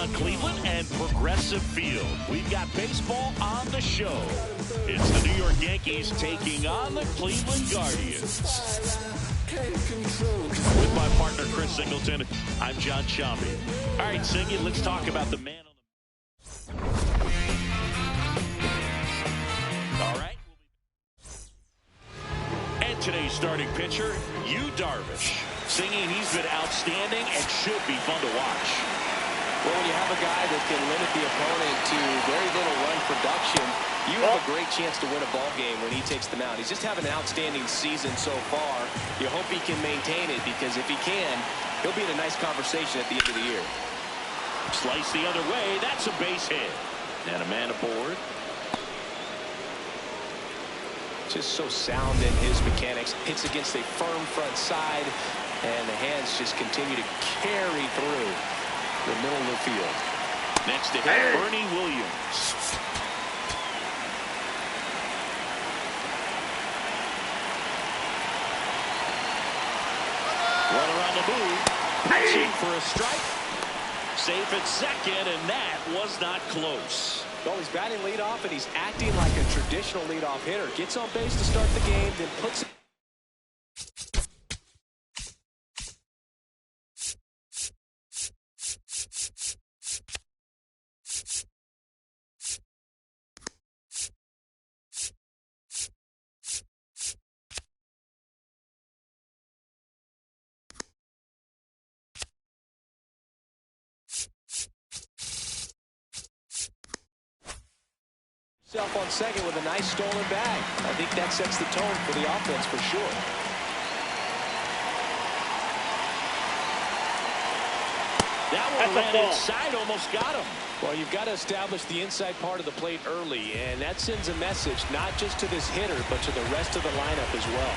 on Cleveland and Progressive Field. We've got baseball on the show. It's the New York Yankees taking on the Cleveland Guardians. With my partner, Chris Singleton, I'm John Chambi. All right, Singy, let's talk about the man on the... All right. And today's starting pitcher, Yu Darvish. Singing, he's been outstanding and should be fun to watch. Well, when you have a guy that can limit the opponent to very little run production, you have a great chance to win a ball game when he takes them out. He's just having an outstanding season so far. You hope he can maintain it, because if he can, he'll be in a nice conversation at the end of the year. Slice the other way. That's a base hit. And a man aboard. Just so sound in his mechanics. Hits against a firm front side, and the hands just continue to carry through the middle of the field. Next to hit, Bernie Williams. Runner on the move. Pitching for a strike. Safe at second, and that was not close. Well, he's batting leadoff, and he's acting like a traditional leadoff hitter. Gets on base to start the game, then puts it. On second with a nice stolen bag. I think that sets the tone for the offense for sure. That one ran inside, almost got him. Well, you've got to establish the inside part of the plate early, and that sends a message not just to this hitter, but to the rest of the lineup as well.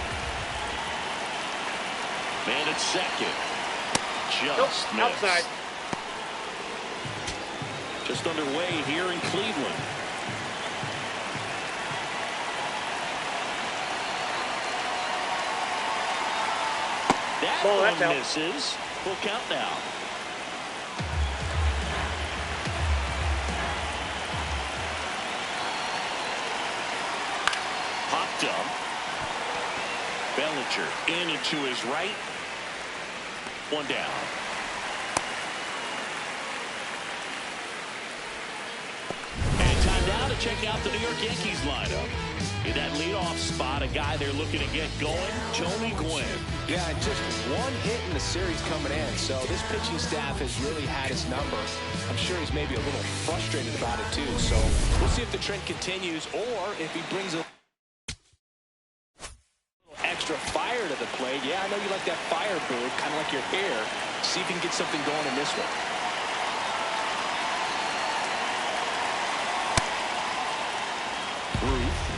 Man at second. Just missed. Outside. Just underway here in Cleveland. That one misses. Full count now. Popped up. Bellinger in and to his right. One down. And time now to check out the New York Yankees lineup. In that leadoff spot, a guy they're looking to get going, Tony Gwynn. Yeah, just one hit in the series coming in, so this pitching staff has really had his number. I'm sure he's maybe a little frustrated about it too, so we'll see if the trend continues or if he brings a little extra fire to the plate. Yeah, I know you like that fire, Boo, kind of like your hair. See if he can get something going in this one.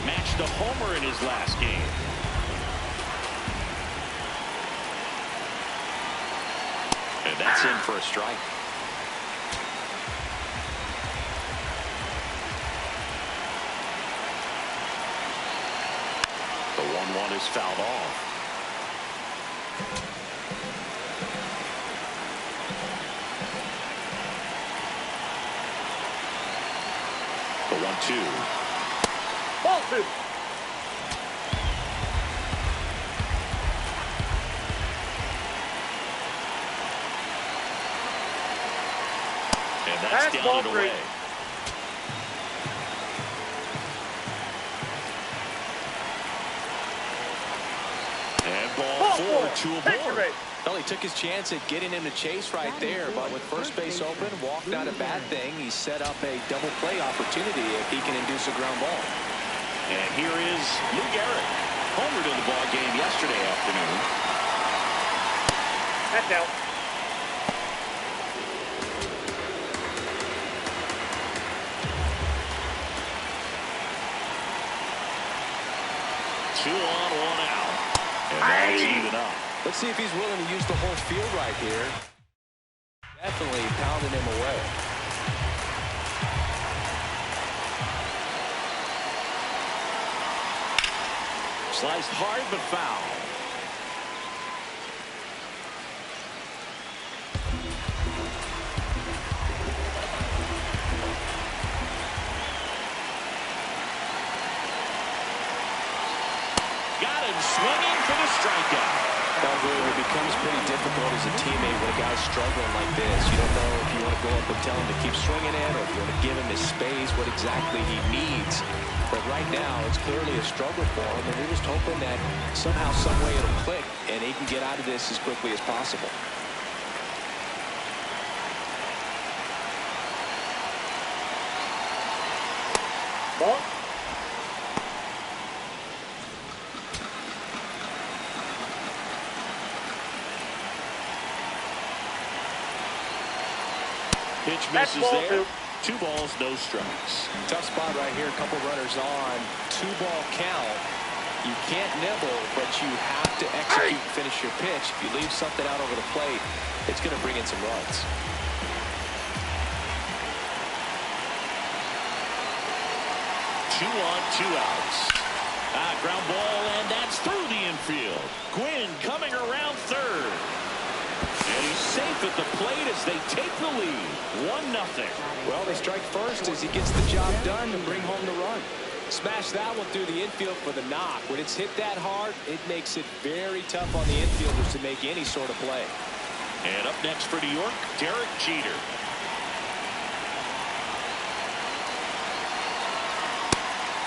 Matched a homer in his last game. And that's in for a strike. The 1-1 is fouled off. The 1-2. Ball two. And that's down and away. And ball four to a board. Well, he took his chance at getting him to chase right there, but with first base open, walked not a bad thing. He set up a double play opportunity if he can induce a ground ball. And here is Lou Gehrig, homered in the ball game yesterday afternoon. That's out. Two on, one out. And that's even up. Let's see if he's willing to use the whole field right here. Definitely pounding him away. Sliced hard but foul. Got him swinging for the strikeout. Well, really, it becomes pretty difficult as a teammate when a guy's struggling like this. You don't know if you want to go up and tell him to keep swinging it, or if you want to give him his space, what exactly he needs. But right now, it's clearly a struggle for him, and we're just hoping that somehow, some way it'll click, and he can get out of this as quickly as possible. Ball. Pitch That's misses ball there. 2. 2 balls, no strikes. Tough spot right here. A couple runners on. 2-ball count. You can't nibble, but you have to execute and finish your pitch. If you leave something out over the plate, it's going to bring in some runs. Two on, 2 outs. Ground ball, and that's through the infield. Gwynn coming around third. And he's safe at the plate as they take the lead. 1-0. Well, they strike first as he gets the job done and bring home the run. Smash that one through the infield for the knock. When it's hit that hard, it makes it very tough on the infielders to make any sort of play. And up next for New York, Derek Jeter.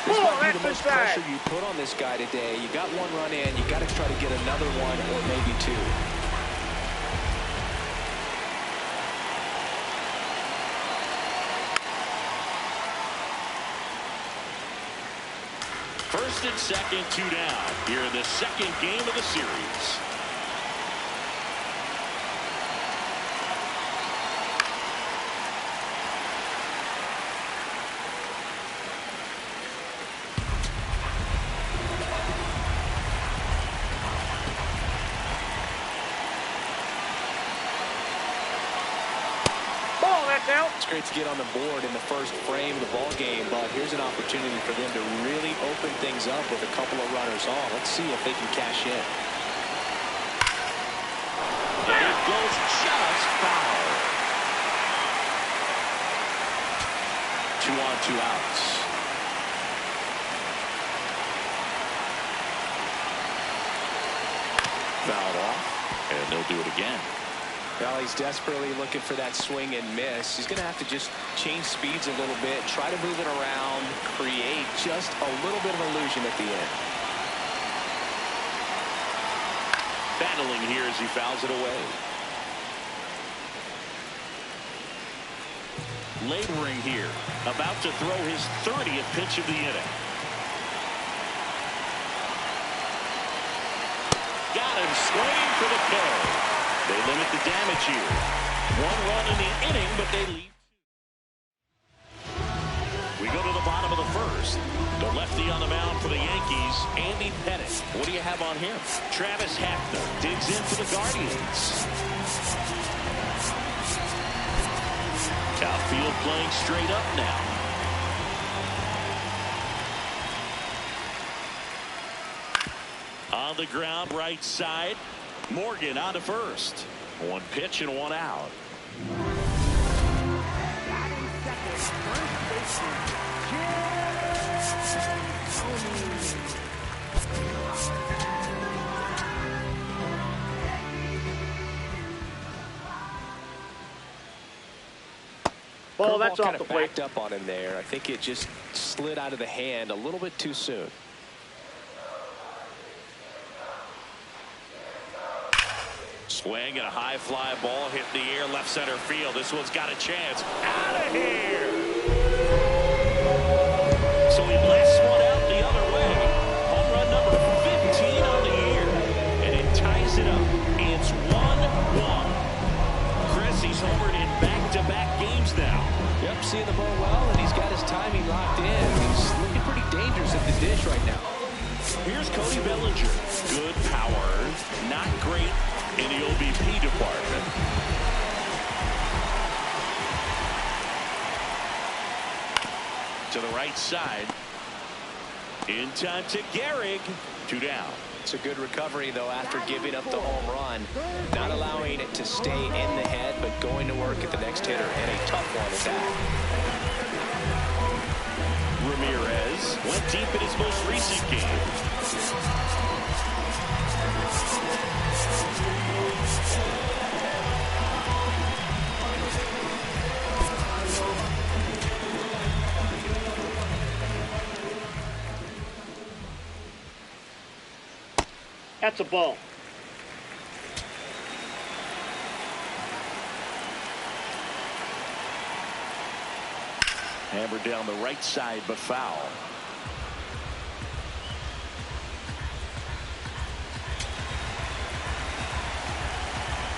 This might be the most pressure you put on this guy today. You got 1 run in. You got to try to get another 1 or maybe 2. First and second, 2 down here in the second game of the series. It's great to get on the board in the first frame of the ball game, but here's an opportunity for them to really open things up with a couple of runners on. Let's see if they can cash in. And it goes just foul. 2 on, 2 outs. Fouled off, and they'll do it again. Well, he's desperately looking for that swing and miss. He's going to have to just change speeds a little bit, try to move it around, create just a little bit of illusion at the end. Battling here as he fouls it away. Laboring here, about to throw his 30th pitch of the inning. Got him swinging for the kill. They limit the damage here. 1 run in the inning, but they lead. We go to the bottom of the first. The lefty on the mound for the Yankees, Andy Pettit. What do you have on him? Travis Hafner digs in for the Guardians. Outfield playing straight up now. On the ground, right side. Morgan on to first. 1 pitch and 1 out. Ball, that's off kind the of plate. backed up on him there. I think it just slid out of the hand a little bit too soon. Swing and a high fly ball hit in the air, left center field. This one's got a chance. Out of here! So he blasts one out the other way. Home run number 15 on the year. And it ties it up. It's 1-1. Chris, he's homered in back-to-back games now. Yep, seeing the ball well, and he's got his timing locked in. He's looking pretty dangerous at the dish right now. Here's Cody Bellinger. Good power, not great in the OBP department. To the right side. In time to Gehrig. 2 down. It's a good recovery, though, after giving up the home run. Not allowing it to stay in the head, but going to work at the next hitter, and a tough one at that. Ramirez went deep in his most recent game. That's a ball. Hammered down the right side, but foul.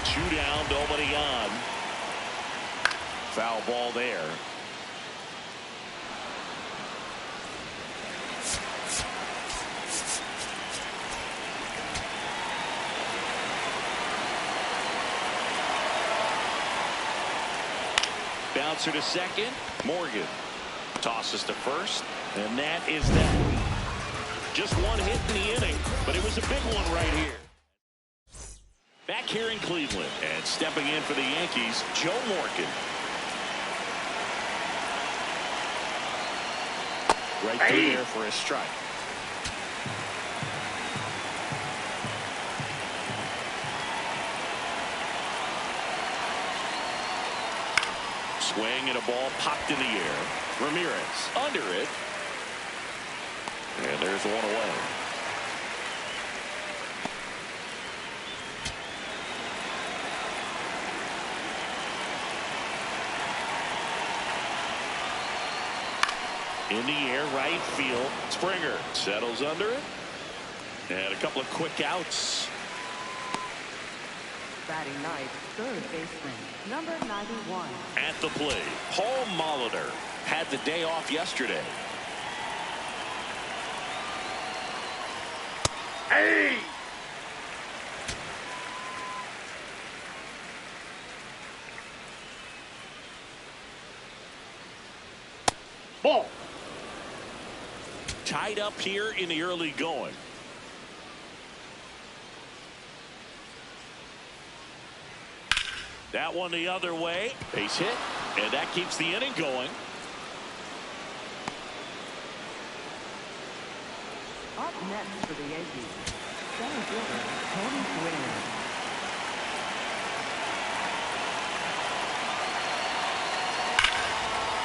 Two down, nobody on. Foul ball there. Bouncer to second. Morgan tosses to first, and that is that. Just one hit in the inning, but it was a big one right here. Back here in Cleveland, and stepping in for the Yankees, Joe Morgan. Right through there for a strike. Swing and a ball popped in the air. Ramirez under it. And there's one away. In the air, right field. Springer settles under it. And a couple of quick outs. Batting ninth, third baseman, number 91. At the plate, Paul Molitor had the day off yesterday. Hey! Ball. Tied up here in the early going. That one the other way. Base hit. And that keeps the inning going. Up next for the Yankees, center fielder Tony Gwynn.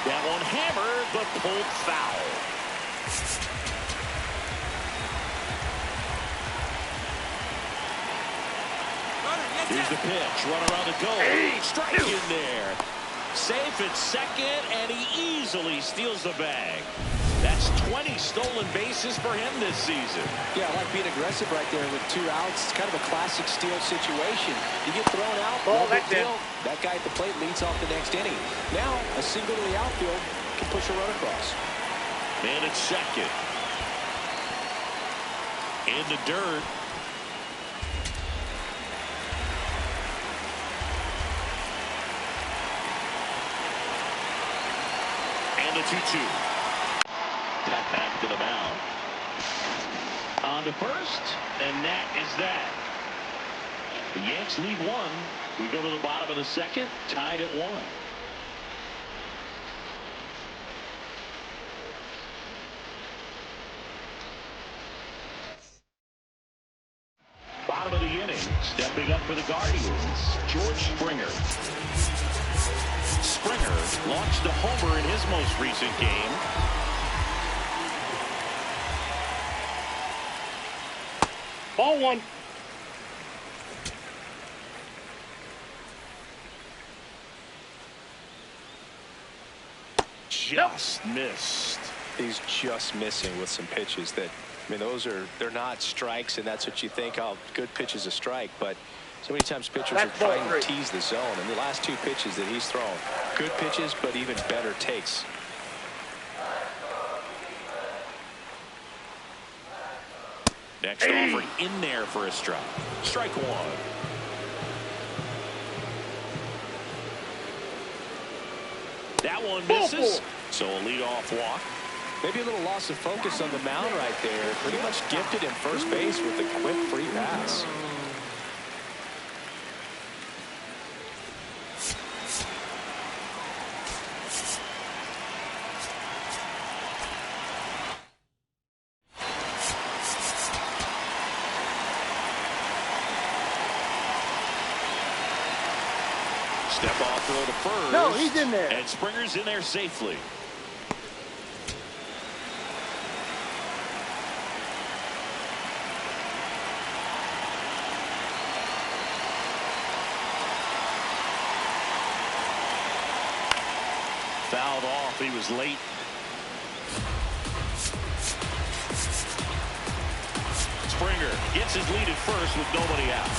That one hammered, but pulled foul. Here's the pitch. Runner on the go. Strike in there. Safe at second, and he easily steals the bag. That's 20 stolen bases for him this season. Yeah, I like being aggressive right there with 2 outs. It's kind of a classic steal situation. You get thrown out, no big deal. That guy at the plate leads off the next inning. Now, a single to the outfield can push a run across. Man at second. In the dirt. And the 2-2. Tap back to the mound. On to first, and that is that. The Yanks lead 1. We go to the bottom of the second, tied at 1. Bottom of the inning, stepping up for the Guardians, George Springer. Springer launched a homer in his most recent game. Ball one. Just missed. He's just missing with some pitches that, I mean, they're not strikes, and that's what you think, oh, good pitch is a strike, but so many times pitchers are trying to tease the zone, and the last 2 pitches that he's thrown, good pitches, but even better takes. Next offer in there for a strike. Strike 1. That one misses. So a leadoff walk. Maybe a little loss of focus on the mound right there. Pretty much gifted him first base with a quick free pass. Step off throw to first. No, he's in there. And Springer's in there safely. Fouled off. He was late. Springer gets his lead at first with nobody out.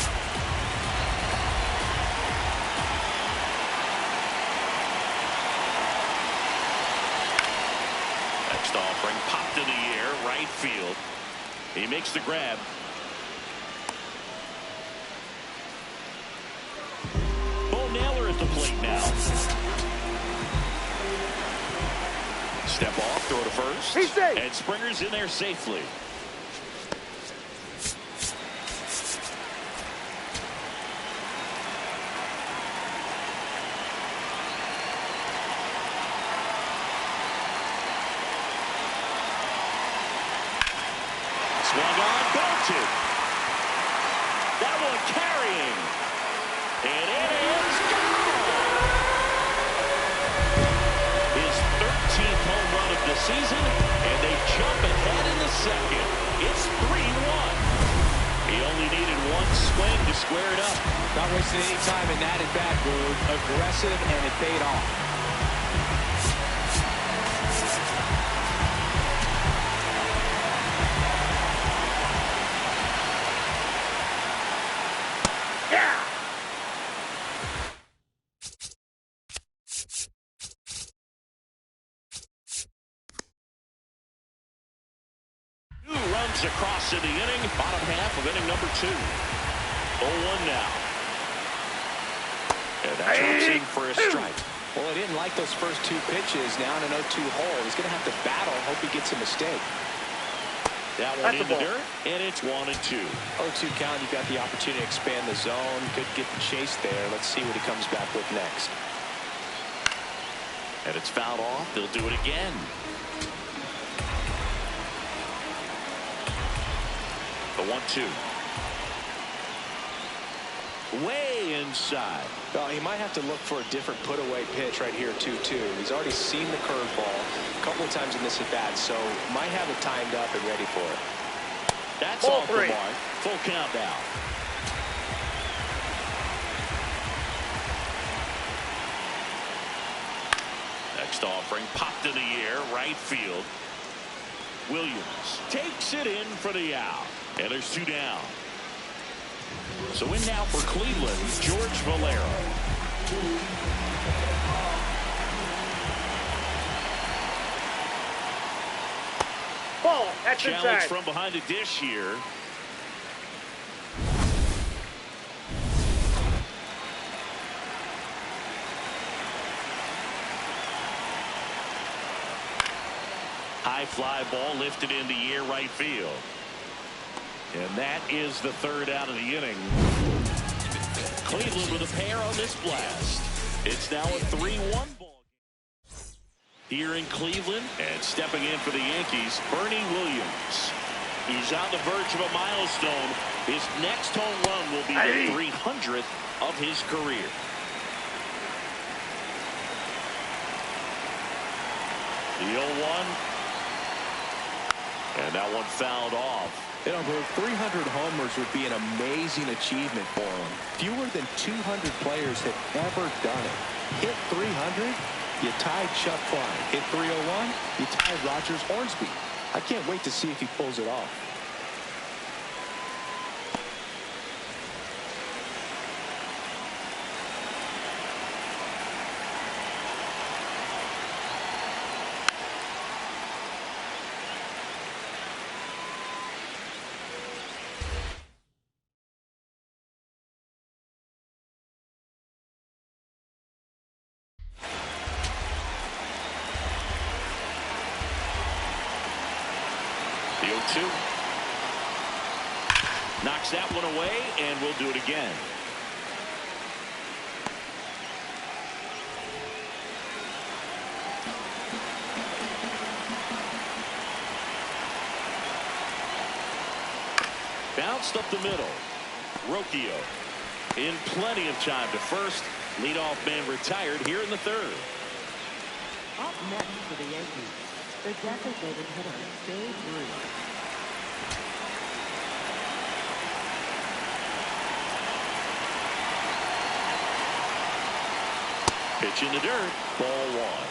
Next offering popped in the air, right field. He makes the grab. Bo Naylor at the plate now. Step off, throw to first. He's safe. And Springer's in there safely. Swung on, belted. That one carrying. And it is gone. His 13th home run of the season, and they jump ahead in the second. It's 3-1. He only needed one swing to square it up. Not wasting any time in that at-bat, Boog. Aggressive, and it paid off. Across in the inning, bottom half of inning number 2. 0-1 now. And that drops in for a strike. Well, I didn't like those first 2 pitches. Now in an 0-2 hole, he's going to have to battle. Hope he gets a mistake. That one in the dirt, and it's 1-2. 0-2 count, you got the opportunity to expand the zone. Could get the chase there. Let's see what he comes back with next. And it's fouled off. They'll do it again. The 1-2. Way inside. Well, he might have to look for a different put-away pitch right here, 2-2. He's already seen the curveball a couple of times in this at-bat, so might have it timed up and ready for it. That's off the mark. Full count now. Next offering popped in the air, right field. Williams takes it in for the out. And there's 2 down. So in now for Cleveland, George Valero. Ball. That's Challenge inside. from behind the dish here. High fly ball lifted in the air, right field. And that is the 3rd out of the inning. Cleveland with a pair on this blast. It's now a 3-1 ball here in Cleveland. And stepping in for the Yankees, Bernie Williams. He's on the verge of a milestone. His next home run will be the 300th of his career. The 0-1. And that one fouled off. You know, 300 homers would be an amazing achievement for him. Fewer than 200 players have ever done it. Hit 300, you tied Chuck Klein. Hit 301, you tied Rogers Hornsby. I can't wait to see if he pulls it off. The 0-2. Knocks that one away, and we'll do it again. Bounced up the middle. Rocchio in plenty of time to first. Leadoff man retired here in the third. Up next for the Yankees, the designated hitter, Babe Ruth. Pitch in the dirt. Ball one.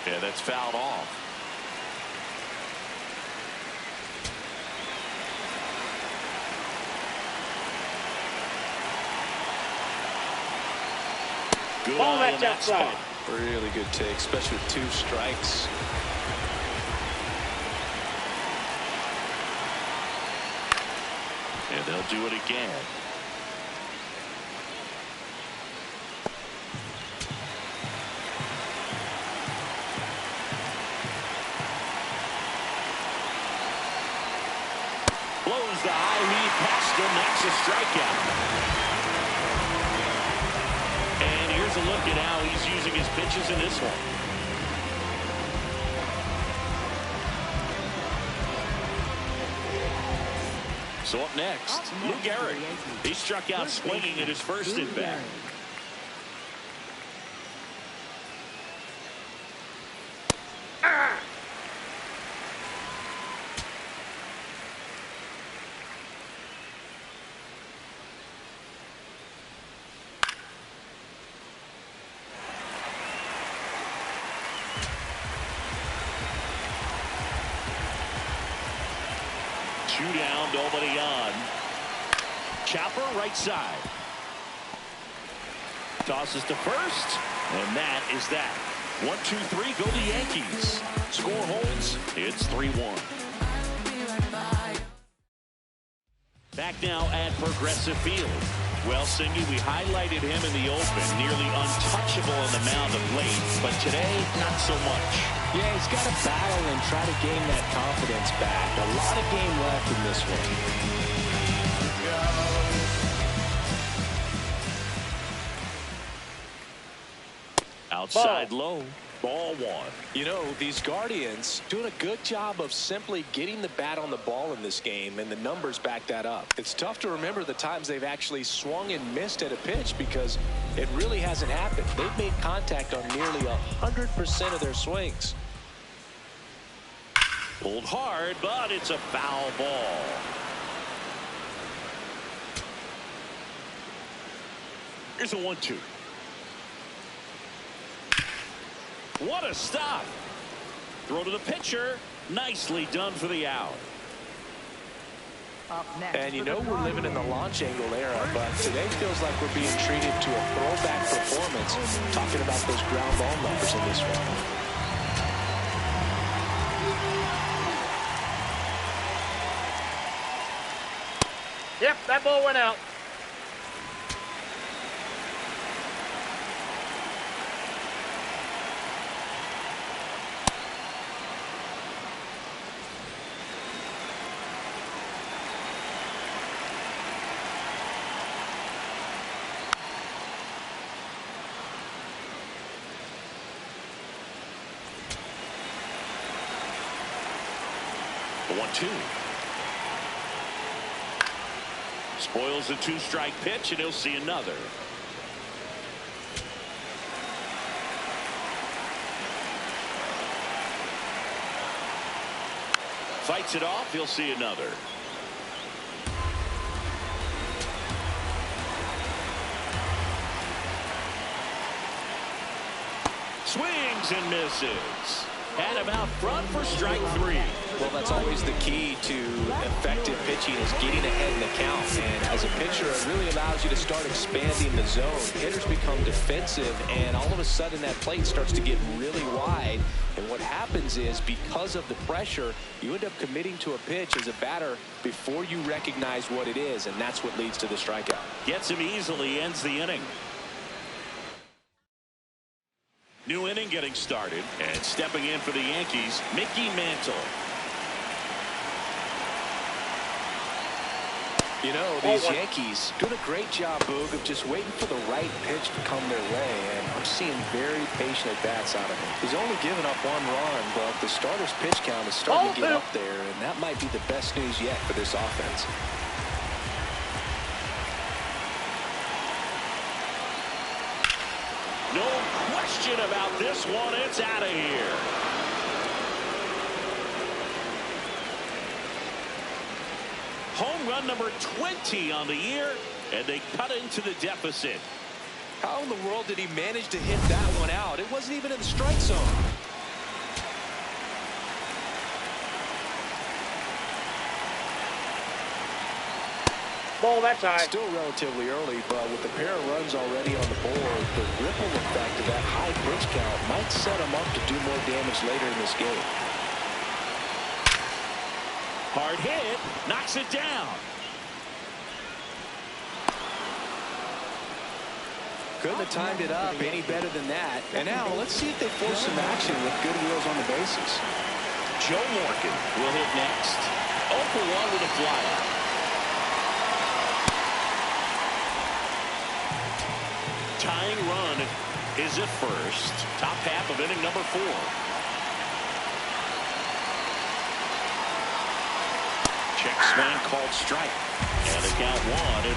Yeah, that's fouled off. Good Ball eye left in that outside. spot. Really good take, especially with 2 strikes. And they'll do it again. Blows the high lead past him. That's a strikeout. And here's a look at how he's using his pitches in this one. So up next, Lou Gehrig. He struck out swinging at his first at bat. Two down, nobody on. Chopper right side. Tosses to first, and that is that. 1-2-3, go the Yankees. Score holds, it's 3-1. Back now at Progressive Field. Well, Singy, we highlighted him in the open, nearly untouchable on the mound of late, but today, not so much. Yeah, he's got to battle and try to gain that confidence back. A lot of game left in this one. Outside low, ball one. You know, these Guardians doing a good job of simply getting the bat on the ball in this game, and the numbers back that up. It's tough to remember the times they've actually swung and missed at a pitch because it really hasn't happened. They've made contact on nearly 100% of their swings. Pulled hard, but it's a foul ball. Here's a 1-2. What a stop. Throw to the pitcher. Nicely done for the out. Up next And you for know the we're living in the launch angle era, but today feels like we're being treated to a throwback performance, talking about those ground ball numbers in this one. Yep, that ball went out. The 1-2. Spoils the 2-strike pitch, and he'll see another. Fights it off, he'll see another. Swings and misses. And about front for strike 3. Well, that's always the key to effective pitching, is getting ahead in the count. And as a pitcher, it really allows you to start expanding the zone. Hitters become defensive, and all of a sudden that plate starts to get really wide. And what happens is, because of the pressure, you end up committing to a pitch as a batter before you recognize what it is, and that's what leads to the strikeout. Gets him easily, ends the inning. New inning getting started, and stepping in for the Yankees, Mickey Mantle. You know, these Yankees doing a great job, Boog, of just waiting for the right pitch to come their way, and I'm seeing very patient at-bats out of him. He's only given up 1 run, but the starter's pitch count is starting to get up there, and that might be the best news yet for this offense. No question about this one. It's out of here. Home run number 20 on the year, and they cut into the deficit. How in the world did he manage to hit that one out? It wasn't even in the strike zone. Ball that time. Still relatively early, but with a pair of runs already on the board, the ripple effect of that high pitch count might set him up to do more damage later in this game. Hard hit, knocks it down. Couldn't have timed it up any better than that. And now let's see if they force some action with good wheels on the bases. Joe Morgan will hit next. 0 for 1 with a flyout. Tying run is at first. Top half of inning number 4. Check swing called strike. And the count 1-1.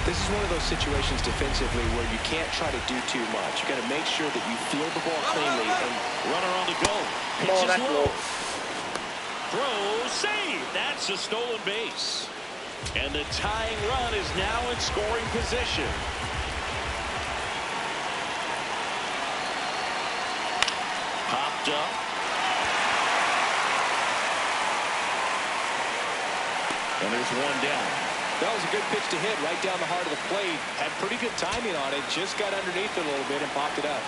This is one of those situations defensively where you can't try to do too much. You got to make sure that you field the ball cleanly. And runner on the go. Pitches low. Throw, save. That's a stolen base. And the tying run is now in scoring position. Popped up. And there's 1 down. that was a good pitch to hit right down the heart of the plate. Had pretty good timing on it. Just got underneath it a little bit and popped it up.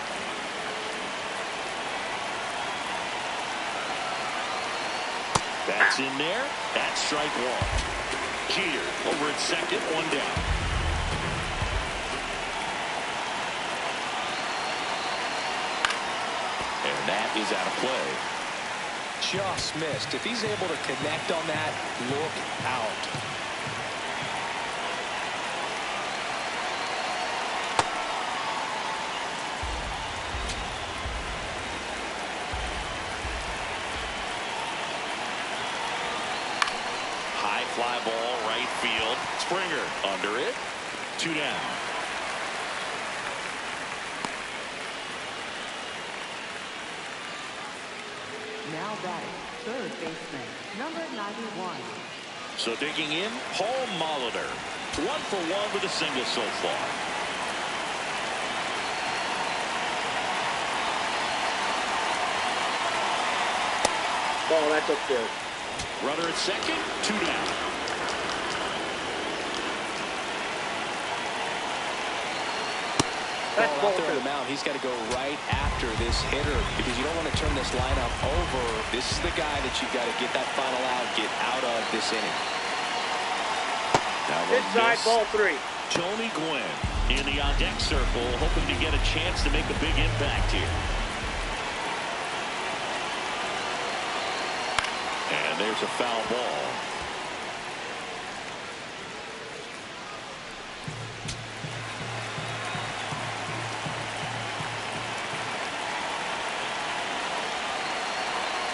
That's in there. That's strike 1. Jeter over at second, 1 down. And that is out of play. Just missed. If he's able to connect on that, look out. High fly ball, right field. Springer under it. 2 down. Now batting, third baseman, number 91. So digging in, Paul Molitor. 1 for 1 with a single so far. Ball, that's upfield. Runner at second, 2 down. That's ball out there on the mound. He's got to go right after this hitter because you don't want to turn this lineup over. This is the guy that you've got to get that final out, get out of this inning. Now inside, ball 3. Tony Gwynn in the on-deck circle, hoping to get a chance to make a big impact here. And there's a foul ball.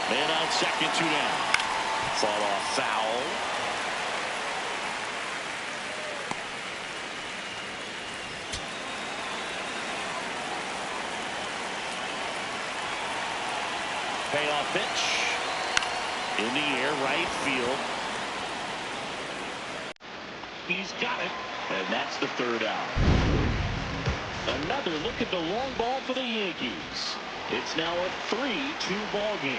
Man on second, 2 down. Fall off foul. Payoff pitch. In the air, right field. He's got it. And that's the 3rd out. Another look at the long ball for the Yankees. It's now a 3-2 ball game.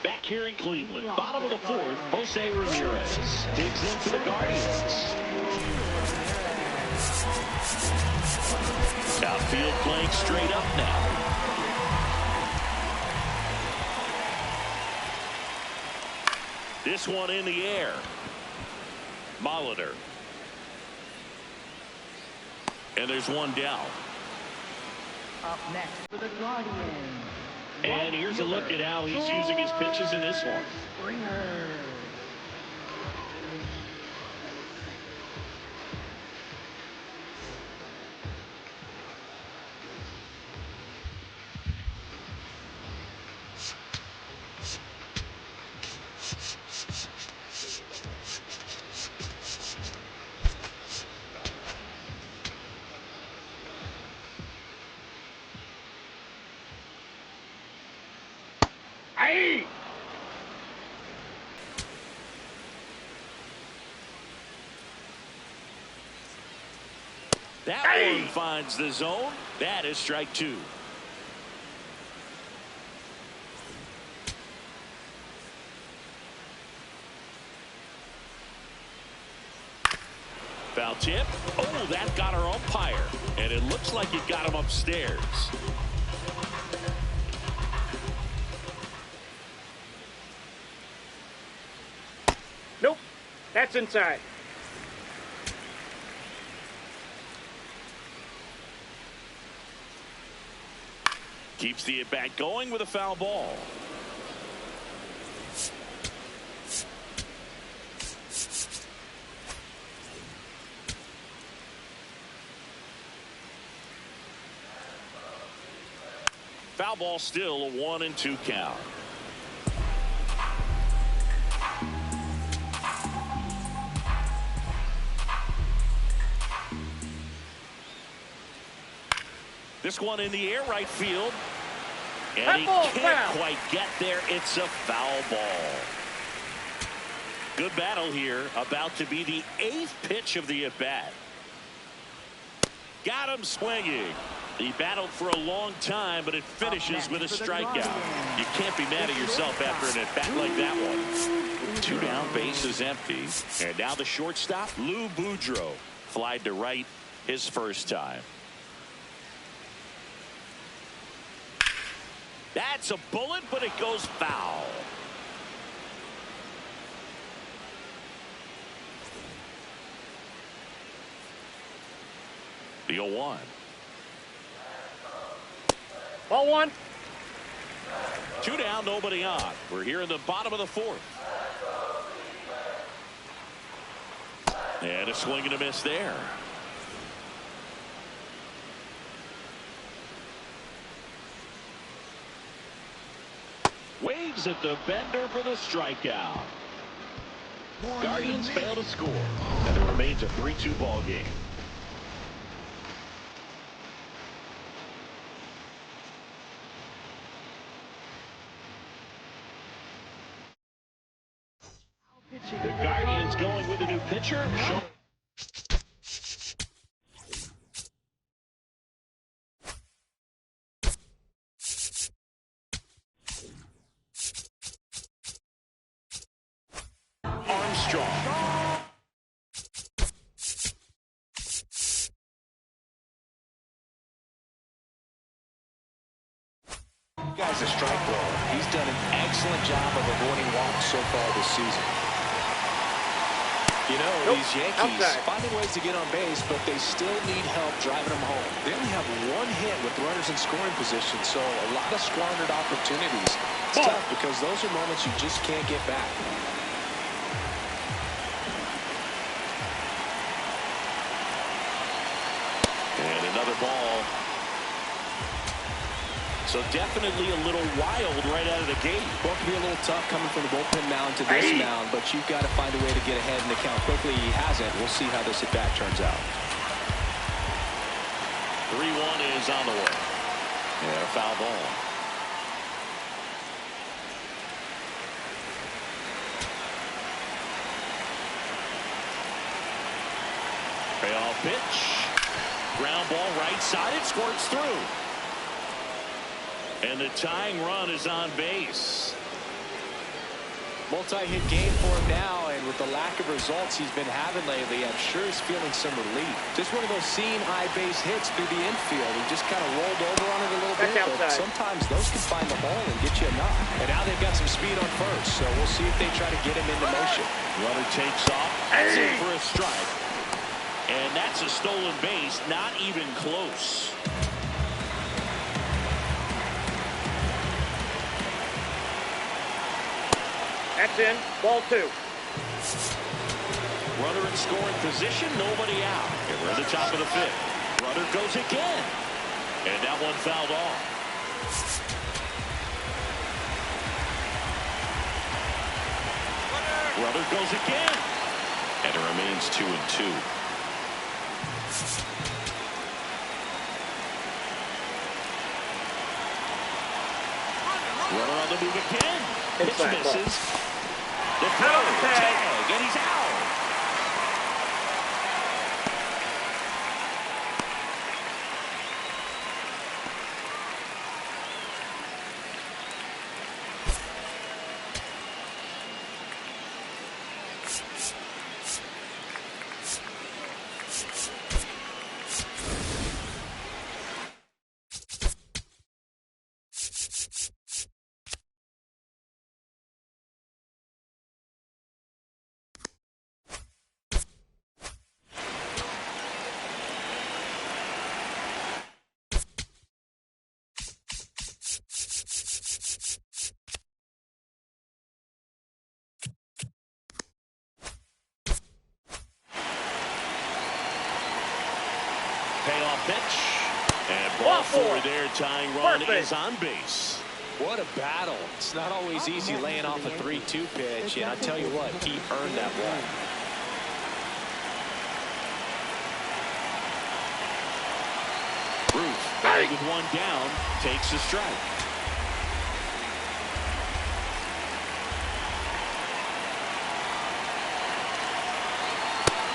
Back here in Cleveland, bottom of the 4th, Jose Ramirez digs into the Guardians. Outfield playing straight up now. This one in the air. Molitor. And there's 1 down. Up next for the Guardians, And here's a look at how he's using his pitches in this one. That one finds the zone. That is strike two. Foul tip. Oh, that got our umpire. And it looks like it got him upstairs. Nope. That's inside. Keeps the at-bat going with a foul ball. Foul ball, still a 1-2 count. This one in the air, right field. And he can't quite get there. It's a foul ball. Good battle here. About to be the 8th pitch of the at-bat. Got him swinging. He battled for a long time, but it finishes with a strikeout. You can't be mad at yourself after an at-bat like that one. 2 down, bases empty. And now the shortstop, Lou Boudreau, flied to right his first time. That's a bullet, but it goes foul. The 0-1. Ball one. 2 down, nobody on. We're here in the bottom of the 4th. And a swing and a miss there. Waves at the bender for the strikeout. Guardians fail to score, and it remains a 3-2 ball game. The Guardians going with a new pitcher. Armstrong. Guy's a strike thrower. He's done an excellent job of avoiding walks so far this season. You know, these Yankees finding ways to get on base, but they still need help driving them home. They only have 1 hit with runners in scoring position, so a lot of squandered opportunities. It's tough because those are moments you just can't get back. And another ball. So definitely a little wild right out of the gate. Well, it can be a little tough coming from the bullpen mound to this mound, but you've got to find a way to get ahead in the count quickly. He hasn't. We'll see how this at-bat turns out. 3-1 is on the way. And a foul ball. Payoff pitch. Ground ball right side. It squirts through. And the tying run is on base. Multi-hit game for him now, and with the lack of results he's been having lately, I'm sure he's feeling some relief. Just one of those seeing eye base hits through the infield. He just kind of rolled over on it a little bit, but sometimes those can find the hole and get you enough. And now they've got some speed on first, so we'll see if they try to get him into motion. Runner takes off. That's in for a strike. And that's a stolen base, not even close. That's in. Ball 2. Runner in scoring position, nobody out. And we're at the top of the 5th. Runner goes again. And that one fouled off. Runner goes again. And it remains 2-2. Runner on the move again. Pitch misses. The throw, tag, and he's out. Payoff pitch. And ball 4 there. Tying run is on base. What a battle. It's not always easy laying off a 3-2 pitch, and I tell you what, he earned that ball. Ruth, batting with 1 down, takes a strike.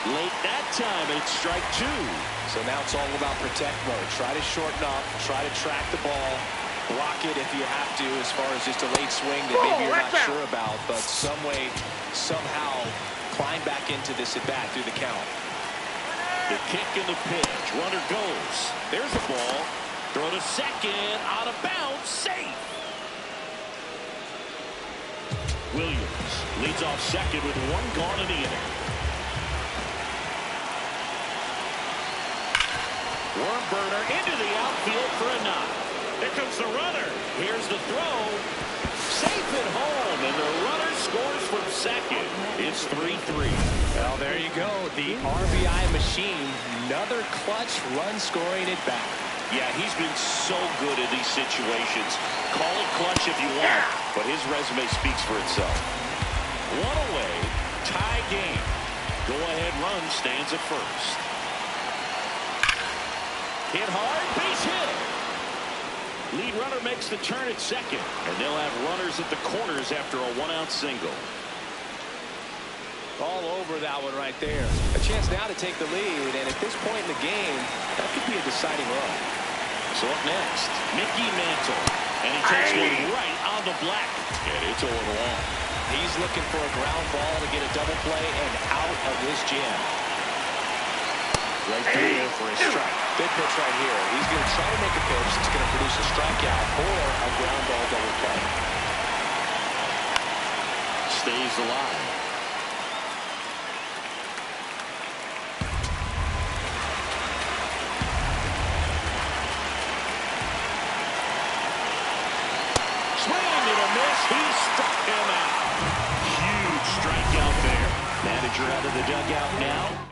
Late that time, and it's strike 2. So now it's all about protect mode. Try to shorten up, try to track the ball, block it if you have to, as far as just a late swing that maybe you're not sure about, but some way, somehow climb back into this at bat through the count. The kick and the pitch. Runner goes. There's the ball. Throw to second. Out of bounds. Safe. Williams leads off second with 1 gone in the inning. Worm burner into the outfield for a knock. There comes the runner. Here's the throw. Safe at home, and the runner scores from second. It's 3-3. Well, there you go. The RBI machine. Another clutch run scoring at bat. Yeah, he's been so good in these situations. Call it clutch if you want, but his resume speaks for itself. 1 away, tie game. Go-ahead run stands at first. Hit hard, base hit. Lead runner makes the turn at second, and they'll have runners at the corners after a 1-out single. All over that one right there. A chance now to take the lead, and at this point in the game, that could be a deciding run. So up next, Mickey Mantle, and he takes one right on the black, and it's 0-1. He's looking for a ground ball to get a double play and out of this jam. Right through there for a strike. Big pitch right here. He's going to try to make a pitch that's going to produce a strikeout or a ground ball double play. Stays alive. Swing and a miss. He struck him out. Huge strikeout there. Manager out of the dugout now.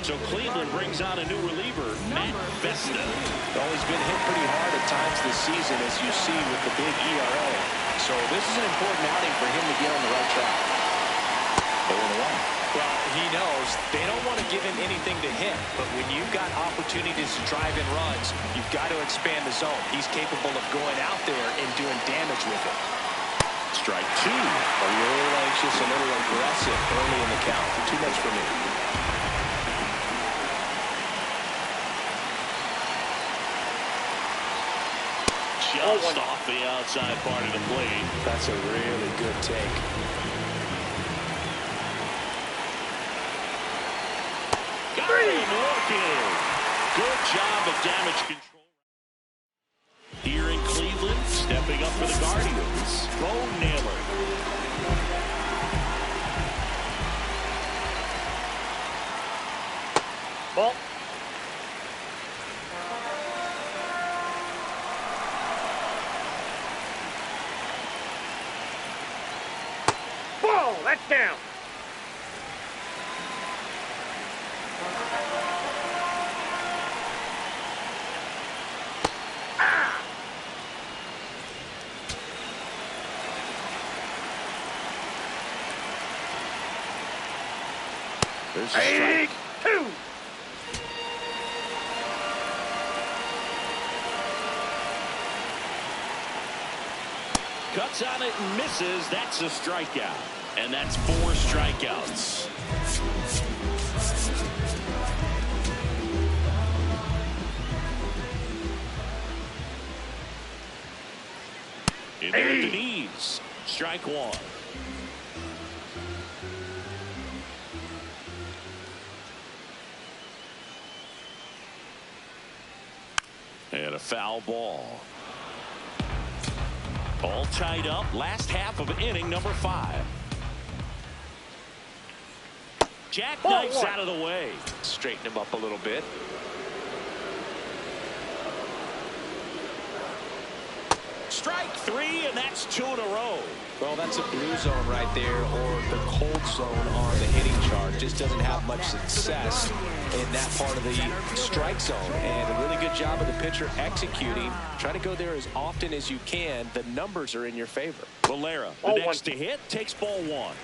So Cleveland brings out a new reliever, Matt Vesta. Well, he's been hit pretty hard at times this season, as you see with the big ERA. So this is an important outing for him to get on the right track. 0-1. Well, he knows they don't want to give him anything to hit, but when you've got opportunities to drive in runs, you've got to expand the zone. He's capable of going out there and doing damage with it. Strike 2. A little anxious, a little aggressive early in the count. Too much for me. Just off the outside part of the plate. That's a really good take. Got him working. Good job of damage control. Here in Cleveland, stepping up for the Guardians, Bo Naylor. Ball. ball. That's down. There's a strike. 2. Cuts on it and misses. That's a strikeout. And that's 4 strikeouts. In there at the knees. Strike 1. And a foul ball. All tied up. Last half of inning number 5. Jackknifes out of the way. Straighten him up a little bit. Strike 3, and that's 2 in a row. Well, that's a blue zone right there, or the cold zone on the hitting chart. Just doesn't have much success in that part of the strike zone. And a really good job of the pitcher executing. Try to go there as often as you can. The numbers are in your favor. Valera, the next to hit, takes ball 1.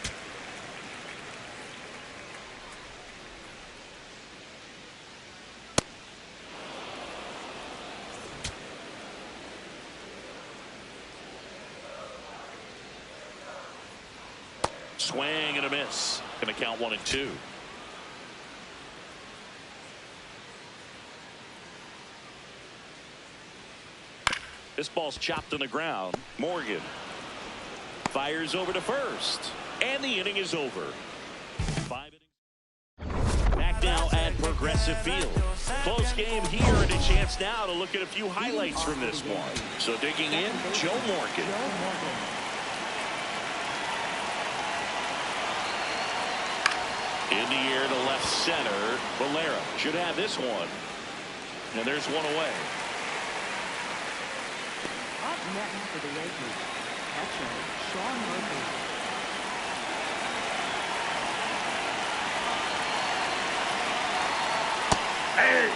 Swing and a miss. Going to count 1 and 2. This ball's chopped on the ground. Morgan fires over to first. And the inning is over. 5 innings. Back now at Progressive Field. Close game here and a chance now to look at a few highlights from this one. So digging in, Joe Morgan. In the air to left center. Valera should have this one. And there's one away. Up next for the Yankees, catcher Sean Murphy. Hey!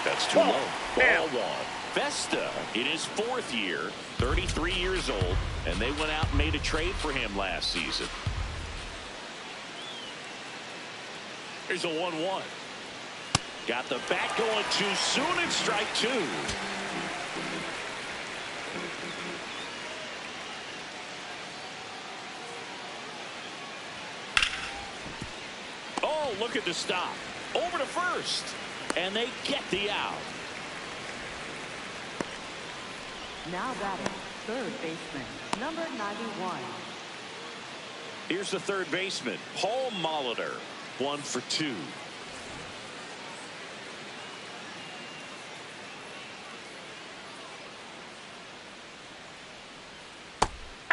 That's too low. Ball 1. Vesta in his 4th year, 33 years old, and they went out and made a trade for him last season. Here's a 1-1. Got the bat going too soon, and strike 2. Oh, look at the stop. Over to first, and they get the out. Now batting, third baseman, number 91. Here's the third baseman, Paul Molitor, 1 for 2.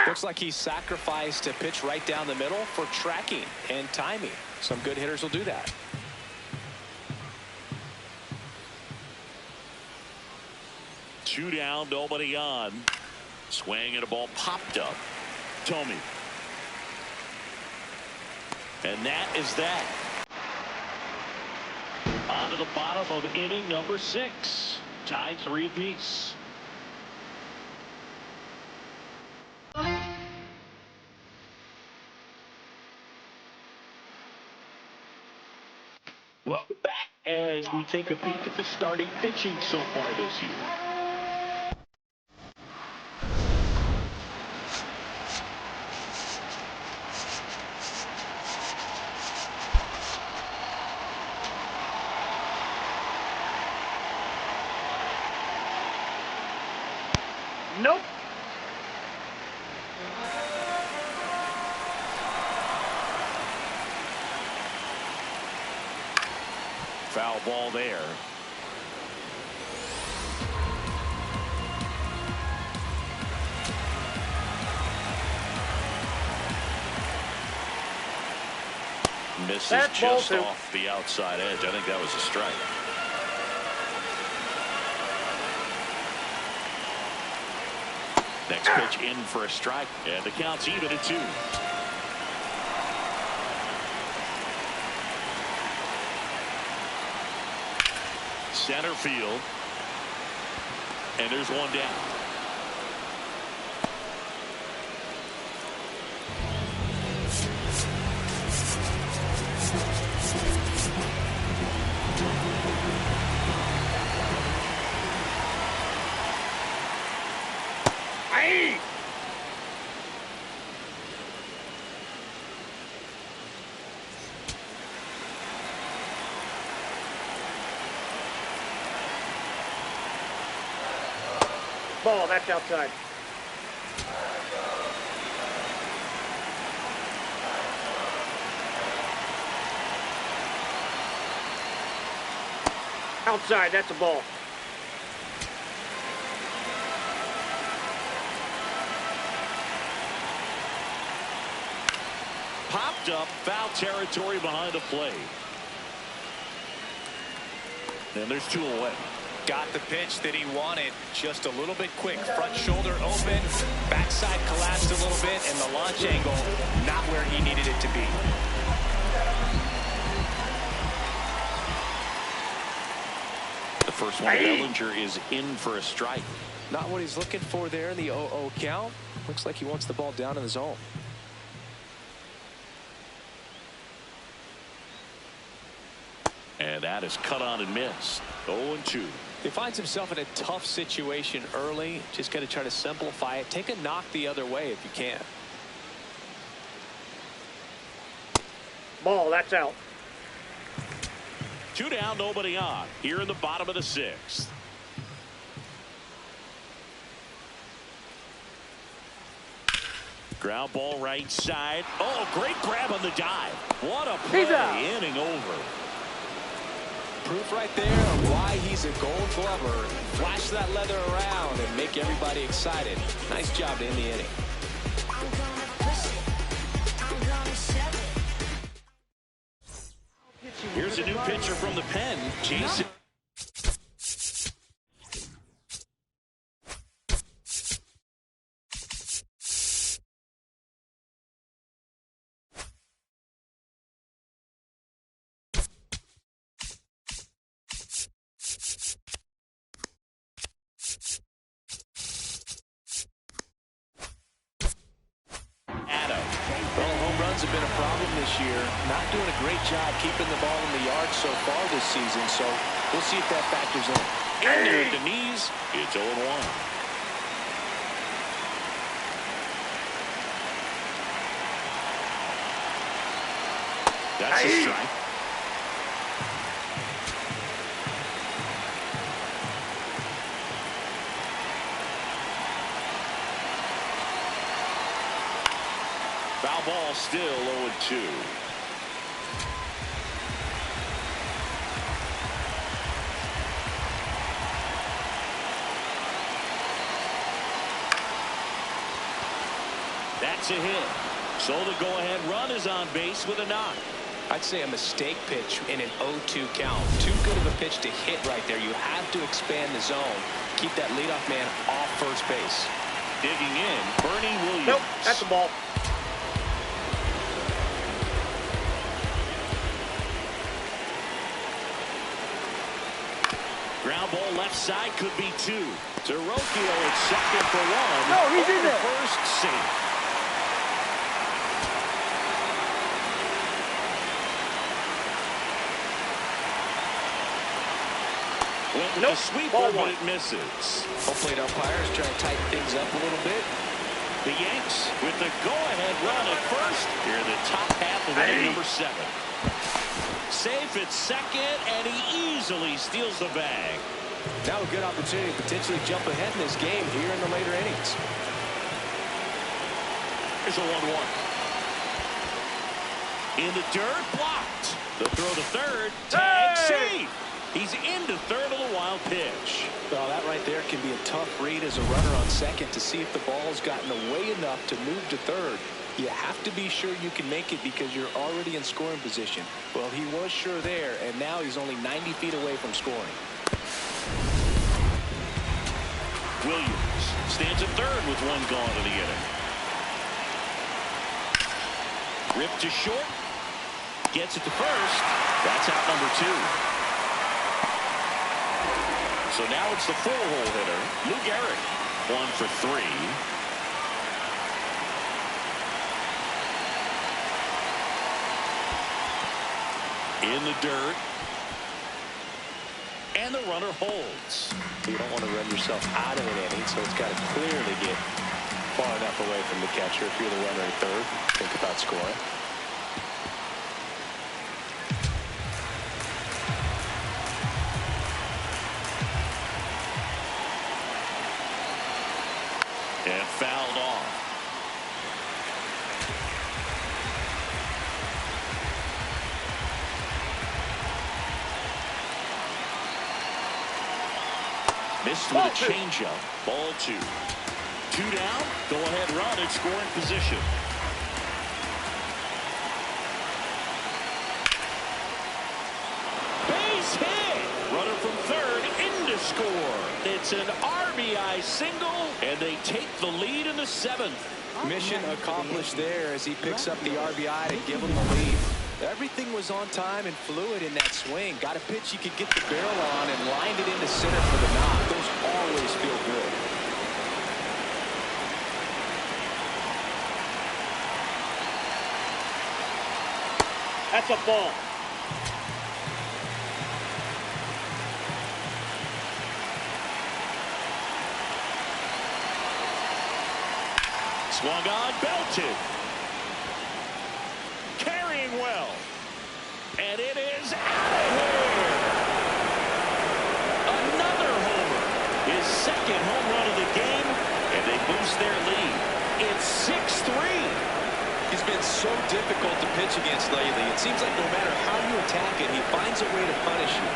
Looks like he sacrificed a pitch right down the middle for tracking and timing. Some good hitters will do that. Two down, nobody on. Swing and a ball popped up. Tomey. And that is that. On to the bottom of inning number 6. Tied 3 apiece. Welcome back as we take a peek at the starting pitching so far this year. Nope. Foul ball there. Misses That's just ball 2. off the outside edge. I think that was a strike. Next pitch in for a strike, and the count's even at 2. Center field, and there's one down. Hey! Ball, that's outside. Outside, that's a ball. Popped up, foul territory behind the plate. And there's 2 away. Got the pitch that he wanted, just a little bit quick. Front shoulder open, backside collapsed a little bit, and the launch angle not where he needed it to be. The first one, Bellinger, is in for a strike. Not what he's looking for there in the 0-0 count. Looks like he wants the ball down in the zone. And that is cut on and missed. 0-2. He finds himself in a tough situation early. Just got to try to simplify it. Take a knock the other way if you can. Ball, that's out. 2 down, nobody on. Here in the bottom of the 6th. Ground ball right side. Oh, great grab on the dive. What a play. Inning over. Proof right there of why he's a Gold Glover. Flash that leather around and make everybody excited. Nice job to end the inning. Here's a new pitcher from the pen, Jason. Have been a problem this year. Not doing a great job keeping the ball in the yard so far this season, so we'll see if that factors in. Under at the knees, it's 0-1. That's a strike. Foul ball, still 0-2. That's a hit. So the go-ahead run is on base with a knock. I'd say a mistake pitch in an 0-2 count. Too good of a pitch to hit right there. You have to expand the zone. Keep that leadoff man off first base. Digging in, Bernie Williams. Nope, that's a ball. Ground ball left side, could be 2. Terocchio at second for 1. No, he's in there. First, safe. Went with the sweeper, but it misses. Hopefully the umpires trying to tighten things up a little bit. The Yanks with the go-ahead run at first. Here in the top half of inning number 7. Safe at second, and he easily steals the bag. Now a good opportunity to potentially jump ahead in this game here in the later innings. Here's a 1-1. In the dirt, blocked. The throw to third, tag, safe. He's into third of the wild pitch. Well, that right there can be a tough read as a runner on second to see if the ball's gotten away enough to move to third. You have to be sure you can make it because you're already in scoring position. Well, he was sure there, and now he's only 90 feet away from scoring. Williams stands at third with one gone in the inning. Ripped to short. Gets it to first. That's out number 2. So now it's the 4-hole hitter, Lou Gehrig. 1 for 3. In the dirt. And the runner holds. You don't want to run yourself out of an inning, so it's got to clearly get far enough away from the catcher. If you're the runner at third, think about scoring. And fouled off. Missed with a changeup. Ball 2. 2 down. Go ahead run at scoring position. Base hit. Runner from third in to score. It's an RBI single, and they take the lead in the 7th. Mission accomplished there as he picks up the RBI to give him the lead. Everything was on time and fluid in that swing. Got a pitch he could get the barrel on and lined it into center for the knock. Those always feel good. That's a ball. Swung on, belted. Carrying well. And it is out of here. Another homer. His second home run of the game, and they boost their lead. It's 6-3. He's been so difficult to pitch against lately. It seems like no matter how you attack it, he finds a way to punish you.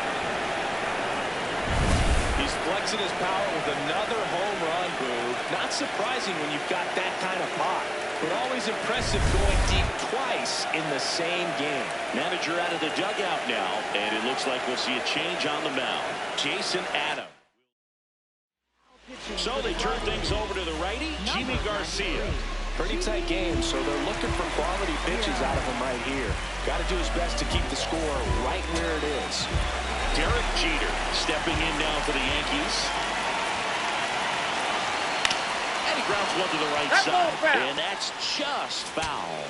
He's flexing his power with another home run, Boo. Not surprising when you've got that kind of pop, but always impressive going deep twice in the same game. Manager out of the dugout now, and it looks like we'll see a change on the mound. Jason Adams. So they turn things over to the righty, Jimmy Garcia. Pretty tight game, so they're looking for quality pitches out of him right here. Got to do his best to keep the score right where it is. Derek Jeter stepping in now for the Yankees. And he grounds one to the right side. And that's just foul.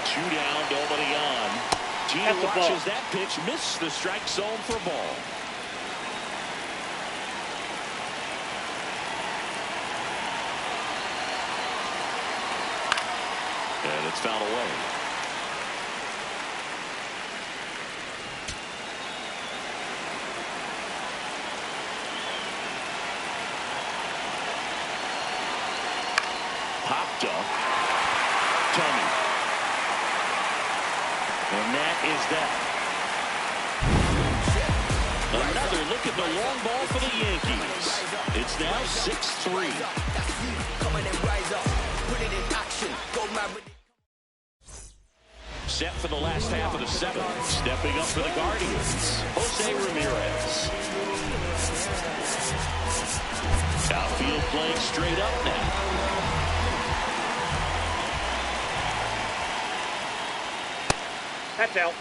Two down, nobody on. Jeter watches that pitch, miss the strike zone for ball. And it's fouled away. Popped up. Tony. And that is that. Another look at the long ball for the Yankees. It's now 6-3. Set for the last half of the 7th. Stepping up for the Guardians, Jose Ramirez. Outfield playing straight up now. That's out.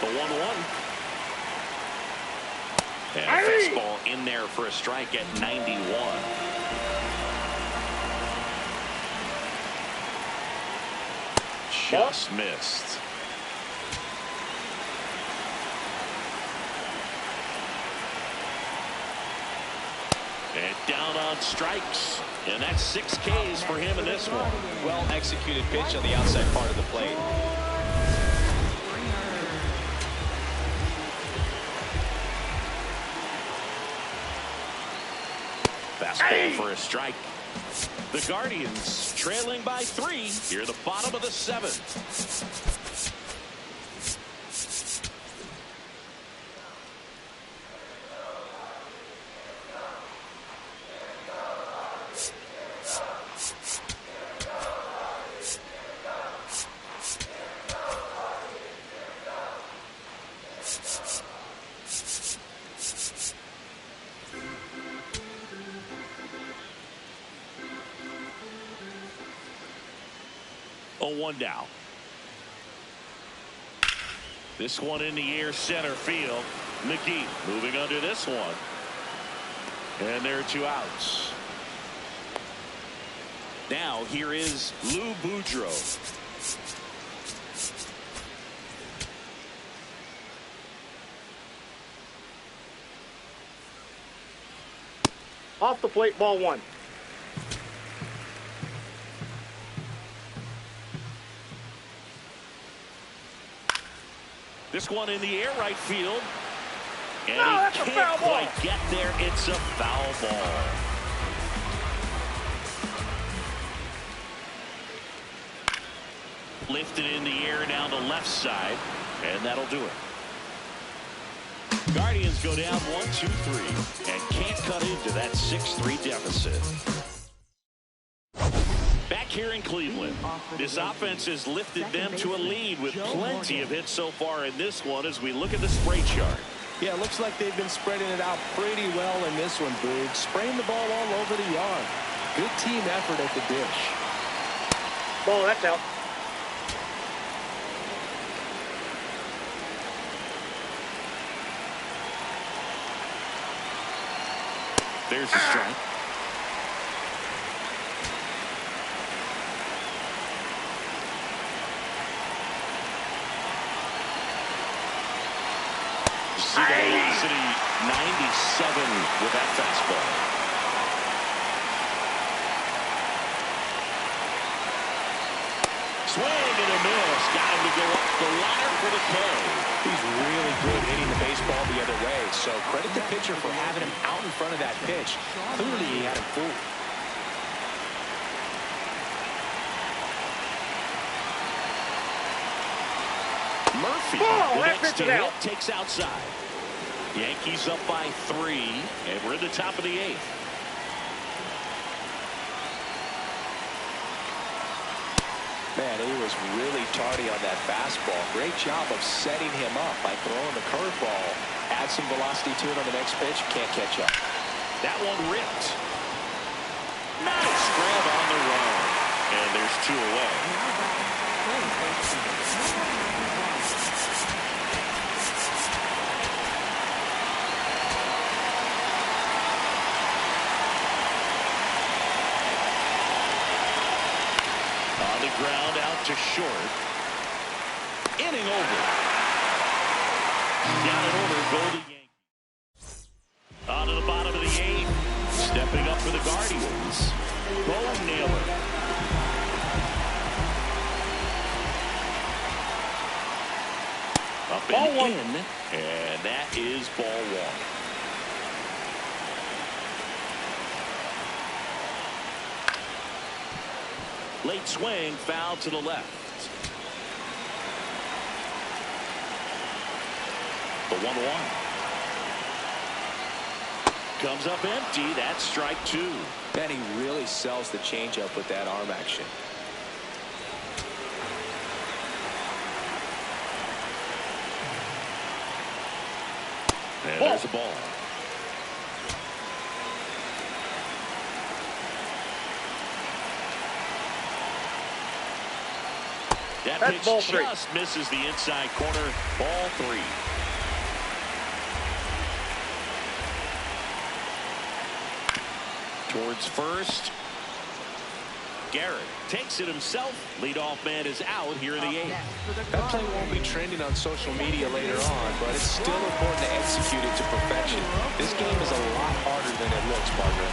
The 1-1. And a fastball in there for a strike at 91. Just missed. And down on strikes. And that's 6 Ks for him in this one. Well executed pitch on the outside part of the plate. Fastball for a strike. The Guardians trailing by 3 here at the bottom of the 7th. 0-1 now. This one in the air, center field. McGee moving under this one. And there are 2 outs. Now here is Lou Boudreau. Off the plate, ball 1. This one in the air, right field. And No, he can't quite get there. It's a foul ball. Lifted in the air down the left side, and that'll do it. Guardians go down 1-2-3 and can't cut into that 6-3 deficit. Back here in Cleveland, this offense has lifted them to a lead with plenty of hits so far in this one as we look at the spray chart. Yeah, it looks like they've been spreading it out pretty well in this one, Boog. Spraying the ball all over the yard. Good team effort at the dish. Ball, that's out. There's the strike. See the velocity, 97 with that fastball. Swing and a miss. Got him to go up the ladder for the K. He's really good hitting the baseball the other way, so credit the pitcher for having him out in front of that pitch. Clearly he had him fooled. Murphy, the next to hit, takes outside. Yankees up by 3, and we're in the top of the 8th. Man, he was really tardy on that fastball. Great job of setting him up by throwing the curveball. Add some velocity to it on the next pitch. Can't catch up. That one ripped. Nice grab on the run. And there's 2 away. On the ground out to short. Inning over. Down and over, go the Yankees. On to the bottom of the 8th. Stepping up for the Guardians. Bo Naylor. Up and in. And that is ball 1. Late swing, foul to the left. The 1-1. Comes up empty. That's strike 2. Man, he really sells the changeup with that arm action. And there's the ball. That That's pitch ball just 3. misses the inside corner. Ball 3. Towards first. Garrett takes it himself. Leadoff man is out here in the 8th. That play won't be trending on social media later on, but it's still important to execute it to perfection. This game is a lot harder than it looks, Margaret.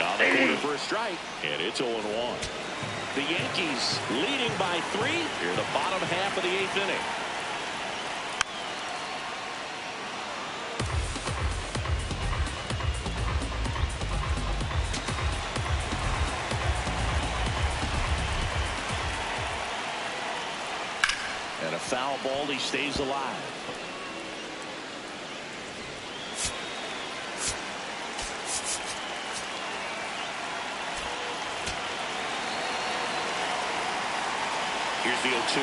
On the corner for a strike, and it's 0-1. The Yankees leading by 3 here in the bottom half of the 8th inning. And a foul ball, he stays alive. Here's the 0-2.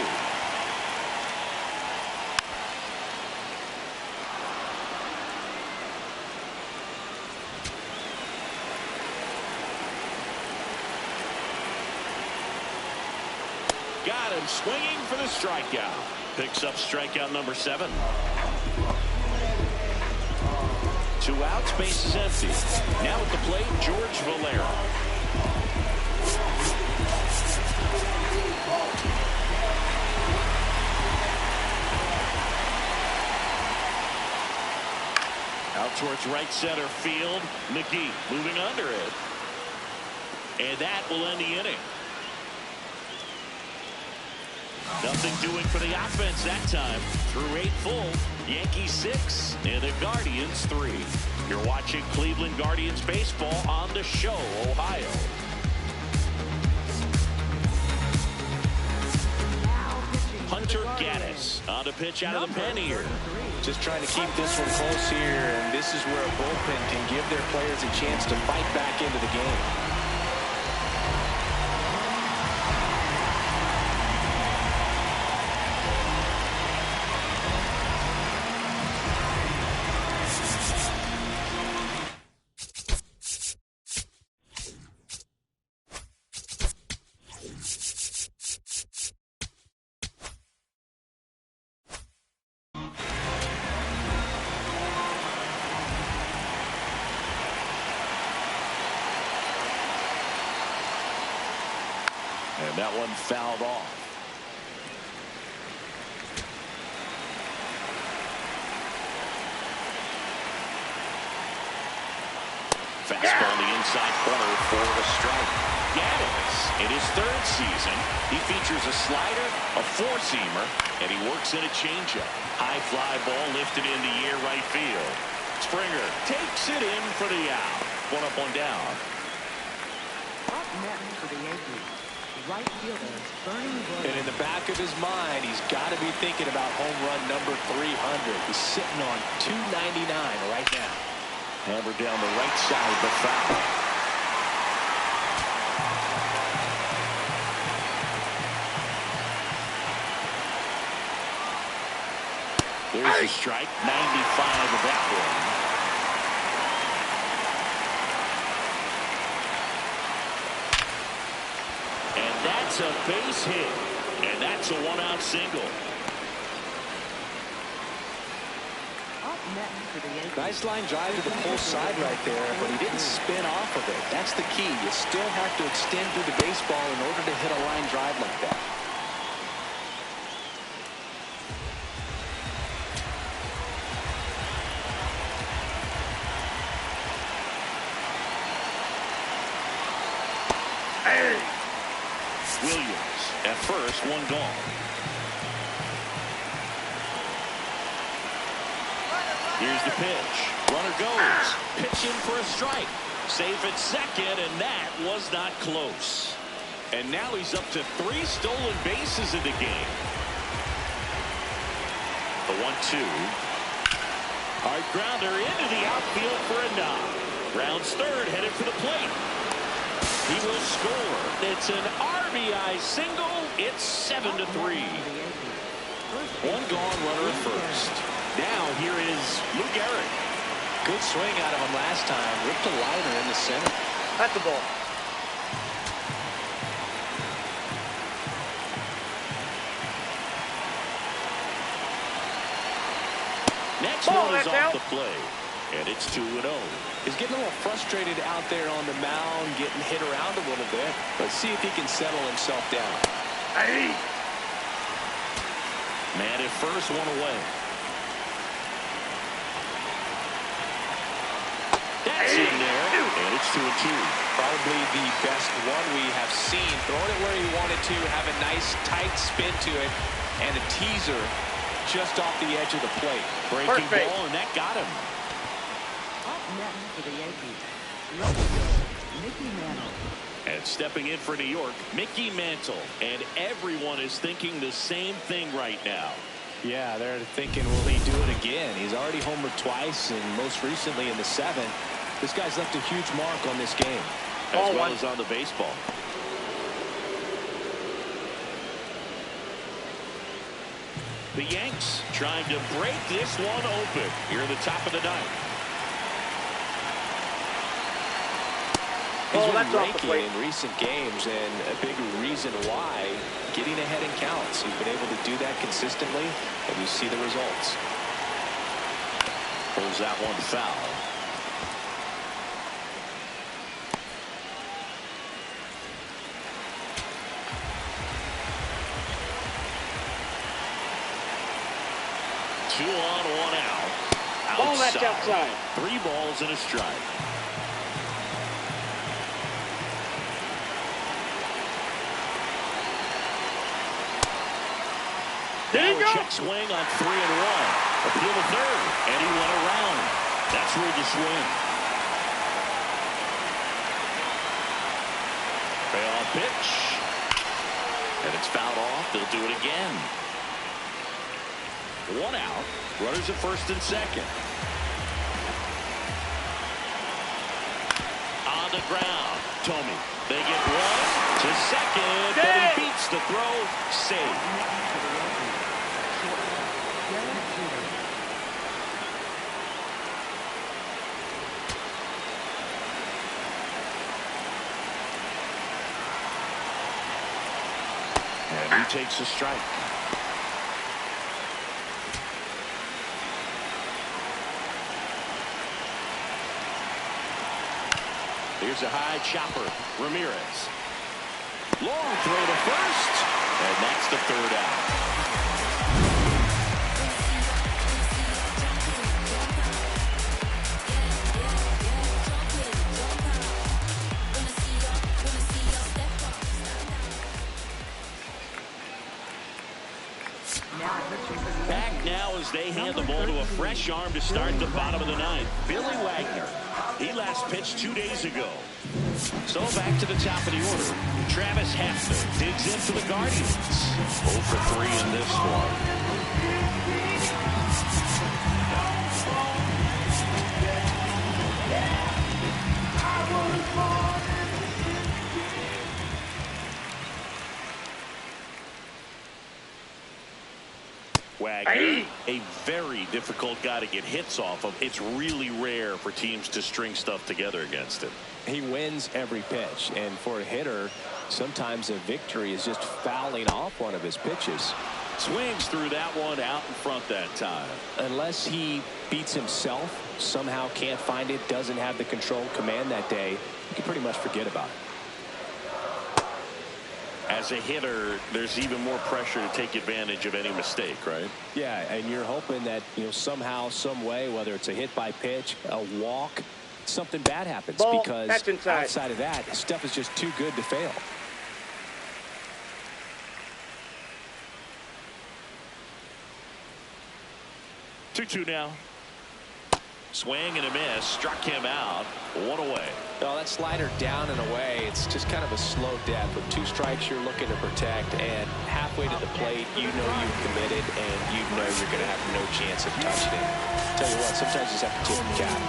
got him swinging for the strikeout. Picks up strikeout number 7. 2 outs, base is empty. Now at the plate, George Valera. Out towards right center field. McGee moving under it. And that will end the inning. Nothing doing for the offense that time. Through 8 full. Yankees 6 and the Guardians 3. You're watching Cleveland Guardians baseball on The Show, Ohio. Hunter Gaddis on the pitch out of the pen here. Just trying to keep this one close here, and this is where a bullpen can give their players a chance to fight back into the game. And that one fouled off. Fastball on the inside corner for the strike. Gaddis, in his 3rd season, he features a slider, a 4-seamer, and he works in a changeup. High fly ball lifted in the air right field. Springer takes it in for the out. 1 up, 1 down. Up next for the Yankees, right fielder Bernie Williams. And in the back of his mind, he's got to be thinking about home run number 300. He's sitting on 299 right now. Hammered down the right side, but foul. There's the strike. 95 of that one. And that's a base hit. And that's a 1-out single. Nice line drive to the pull side right there, but he didn't spin off of it. That's the key. You still have to extend through the baseball in order to hit a line drive like that. Hey! Williams at first, 1 gone. Here's the pitch. Runner goes. Pitch in for a strike. Safe at second, and that was not close. And now he's up to 3 stolen bases in the game. The 1-2. Hard grounder into the outfield for a knock. Rounds third, headed for the plate. He will score. It's an RBI single. It's 7-3. 1 gone, runner at first. Now here is Lou Gehrig. Good swing out of him last time. Ripped a liner in the center. At the ball. Next Ball, one is that's off out. the play. And it's 2-0. He's getting a little frustrated out there on the mound, getting hit around a little bit. Let's see if he can settle himself down. Hey. Man at first, 1 away. That's in there, and it's 2-2. Probably the best one we have seen. Throwing it where he wanted to, have a nice tight spin to it, and a teaser just off the edge of the plate. Breaking Perfect. ball, and that got him. Up next for the Yankees, Mickey Mantle. And stepping in for New York, Mickey Mantle. And everyone is thinking the same thing right now. Yeah, they're thinking, will he do it again? He's already homered twice, and most recently in the 7th. This guy's left a huge mark on this game. As Ball well 1. as on the baseball. The Yanks trying to break this one open here at the top of the 9th. He's been that's off the raking plate. in recent games, and a big reason why, getting ahead in counts. He's been able to do that consistently, and you see the results. Pulls that one foul. Two on, one out. Ball, that's outside. 3 balls and a strike. There you Now a go. check swing on 3-1. Appeal to third, and he went around. That's ruled a swing. Payoff pitch. And it's fouled off. They'll do it again. 1 out. Runners at first and second. On the ground. Tommy. They get one to second, but he beats the throw. Save. And he takes a strike. Here's a high chopper. Ramirez. Long throw to first. And that's the 3rd out. Back now as they hand the ball to a fresh arm to start the bottom of the 9th. Billy Wagner. He last pitched 2 days ago. So back to the top of the order. Travis Hafner digs in for the Guardians. 0 for 3 in this one. Wagner, a very difficult guy to get hits off of. It's really rare for teams to string stuff together against him. He wins every pitch, and for a hitter, sometimes a victory is just fouling off one of his pitches. Swings through that one out in front that time. Unless he beats himself, somehow can't find it, doesn't have the control command that day, you can pretty much forget about it. As a hitter, there's even more pressure to take advantage of any mistake, right? Yeah, and you're hoping that, somehow, some way, whether it's a hit by pitch, a walk, something bad happens. Ball, because that's inside. Outside of that, stuff is just too good to fail. Two now. Swing and a miss. Struck him out. 1 away. No, that slider down and away, it's just kind of a slow death. With 2 strikes you're looking to protect, and halfway to the plate, you know you've committed, and you know you're going to have no chance of touching it. Tell you what, sometimes you just have to tip the cap.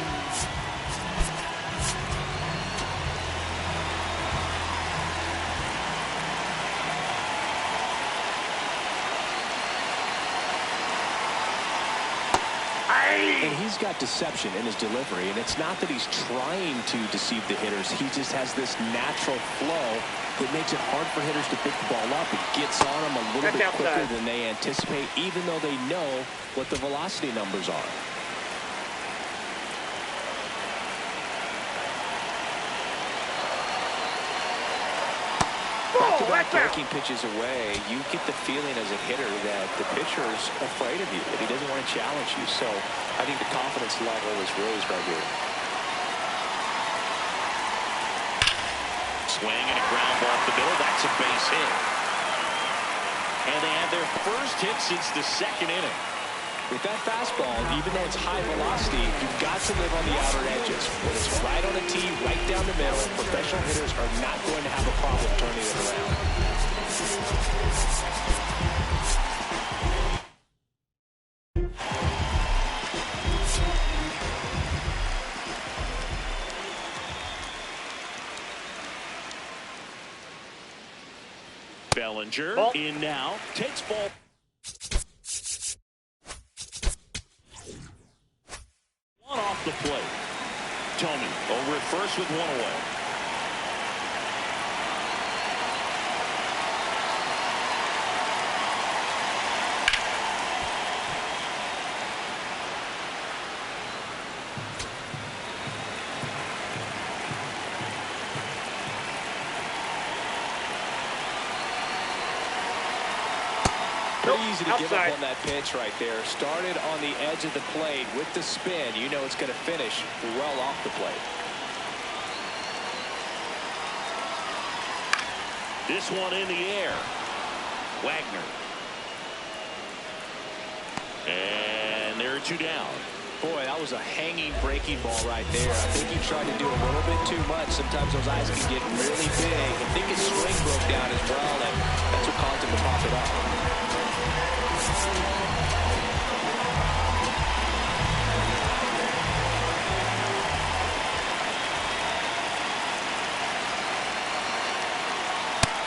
And he's got deception in his delivery, and it's not that he's trying to deceive the hitters. He just has this natural flow that makes it hard for hitters to pick the ball up. It gets on them a little bit quicker than they anticipate, even though they know what the velocity numbers are. Back-to-back breaking pitches away, you get the feeling as a hitter that the pitcher's afraid of you, that he doesn't want to challenge you. So I think the confidence level is raised right here. Swing and a ground ball off the middle. That's a base hit. And they have their first hit since the 2nd inning. With that fastball, even though it's high velocity, you've got to live on the outer edges. When it's right on the tee, right down the middle, professional hitters are not going to have a problem turning it around. Bellinger in now. Takes ball. One off the plate. Tommy over at first with 1 away. Pretty easy to give up Outside. on that pitch right there. Started on the edge of the plate with the spin. You know it's going to finish well off the plate. This one in the air. Wagner. And there are two down. Boy, that was a hanging breaking ball right there. I think he tried to do a little bit too much. Sometimes those eyes can get really big. I think his swing broke down as well, and that's what caused him to pop it up.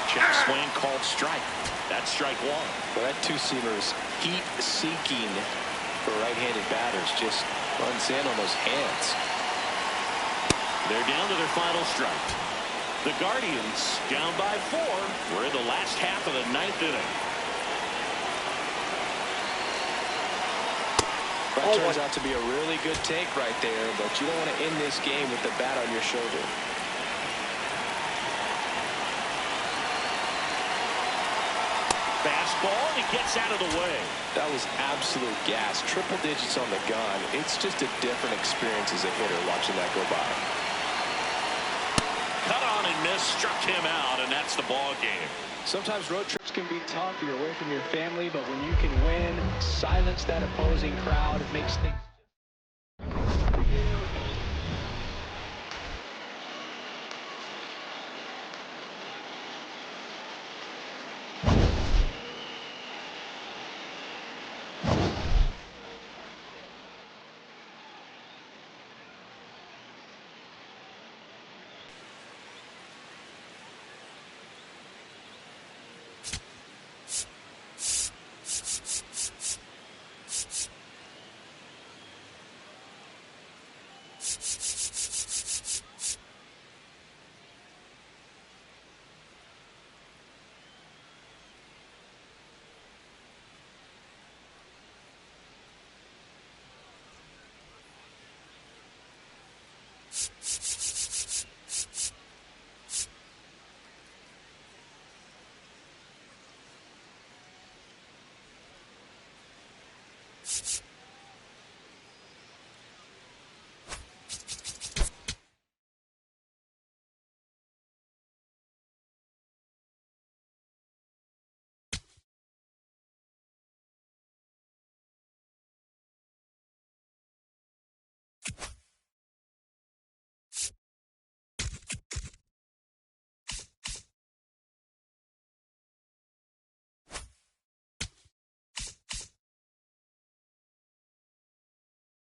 Check swing called strike. That's strike one. Well, that two-seamer is heat-seeking for right-handed batters. Just runs in on those hands. They're down to their final strike. The Guardians down by 4. We're in the last half of the 9th inning. That turns out to be a really good take right there, but you don't want to end this game with the bat on your shoulder. Fastball, and he gets out of the way. That was absolute gas. Triple digits on the gun. It's just a different experience as a hitter watching that go by. Cut on and miss, struck him out, and that's the ball game. Sometimes road trips can be tough. You're away from your family, but when you can win, silence that opposing crowd, it makes things